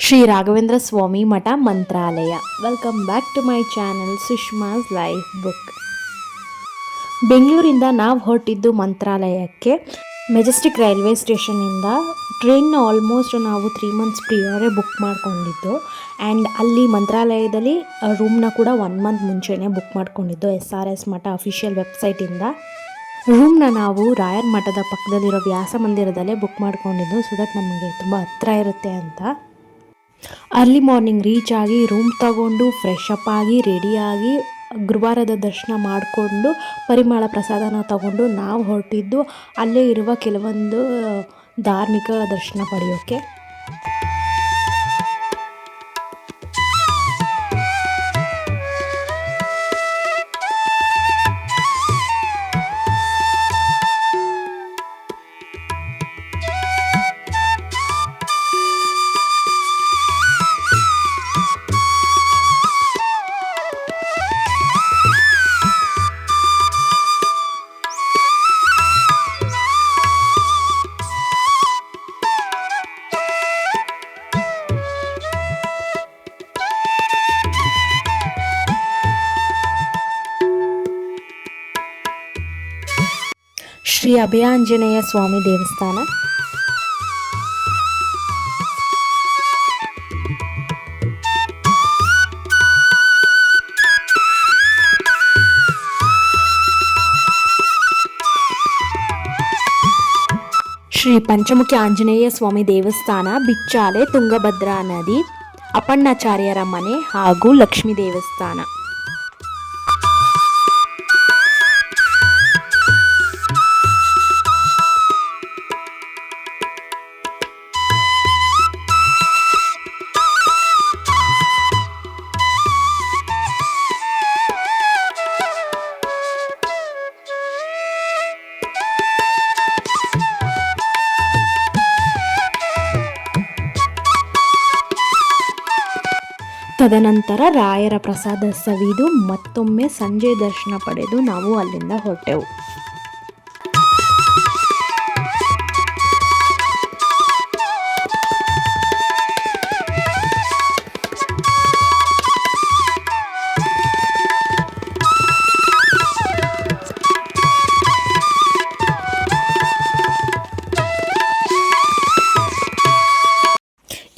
Shri Raghavendra Swami Math Mantralaya. Welcome back to my channel Sushma's life book. ಬೆಂಗಳೂರಿಂದ ನಾವು ಹೊರಟಿದ್ದು ಮಂತ್ರಾಲಯಕ್ಕೆ. ಮೆಜೆಸ್ಟಿಕ್ ರೈಲ್ವೆ ಸ್ಟೇಷನಿಂದ ಟ್ರೈನ್ನ ಆಲ್ಮೋಸ್ಟ್ ನಾವು 3 months ಪ್ರಿಯರೇ ಬುಕ್ ಮಾಡ್ಕೊಂಡಿದ್ದು. ಆ್ಯಂಡ್ ಅಲ್ಲಿ ಮಂತ್ರಾಲಯದಲ್ಲಿ ರೂಮ್ನ ಕೂಡ 1 month ಮುಂಚೆನೇ ಬುಕ್ ಮಾಡ್ಕೊಂಡಿದ್ದು SRS ಮಠ ಅಫಿಷಿಯಲ್ ವೆಬ್ಸೈಟಿಂದ. ರೂಮ್ನ ನಾವು ರಾಯರ ಮಠದ ಪಕ್ಕದಲ್ಲಿರೋ ವ್ಯಾಸ ಮಂದಿರದಲ್ಲೇ ಬುಕ್ ಮಾಡ್ಕೊಂಡಿದ್ದು, ಸೊ ದಟ್ ನಮಗೆ ತುಂಬ ಹತ್ತಿರ ಇರುತ್ತೆ ಅಂತ. ಅರ್ಲಿ ಮಾರ್ನಿಂಗ್ ರೀಚ್ ಆಗಿ ರೂಮ್ ತಗೊಂಡು ಫ್ರೆಶ್ ಅಪ್ ಆಗಿ ರೆಡಿಯಾಗಿ ಗುರುವಾರದ ದರ್ಶನ ಮಾಡಿಕೊಂಡು ಪರಿಮಳ ಪ್ರಸಾದನ ತಗೊಂಡು ನಾವು ಹೊರಟಿದ್ದು ಅಲ್ಲೇ ಇರುವ ಕೆಲವೊಂದು ಧಾರ್ಮಿಕ ದರ್ಶನ ಪಡೆಯೋಕ್ಕೆ. ಶ್ರೀ ಅಭಯಾಂಜನೇಯ ಸ್ವಾಮಿ ದೇವಸ್ಥಾನ. ಶ್ರೀ ಪಂಚಮುಖಿ ಆಂಜನೇಯ ಸ್ವಾಮಿ ದೇವಸ್ಥಾನ, ಬಿಚ್ಚಾಲೆ, ತುಂಗಭದ್ರಾ ನದಿ, ಅಪ್ಪಣ್ಣಾಚಾರ್ಯರ ಮನೆ ಹಾಗೂ ಲಕ್ಷ್ಮೀ ದೇವಸ್ಥಾನ. ತದನಂತರ ರಾಯರ ಪ್ರಸಾದ ಸವಿದು ಮತ್ತೊಮ್ಮೆ ಸಂಜೆ ದರ್ಶನ ಪಡೆದು ನಾವು ಅಲ್ಲಿಂದ ಹೊರಟೆವು.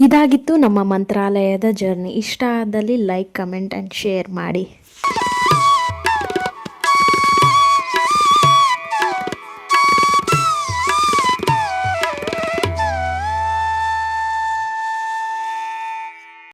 ಇದಾಗಿತ್ತು ನಮ್ಮ ಮಂತ್ರಾಲಯದ ಜರ್ನಿ. ಇಷ್ಟ ಆದಲ್ಲಿ ಲೈಕ್, ಕಮೆಂಟ್ ಆ್ಯಂಡ್ ಶೇರ್ ಮಾಡಿ.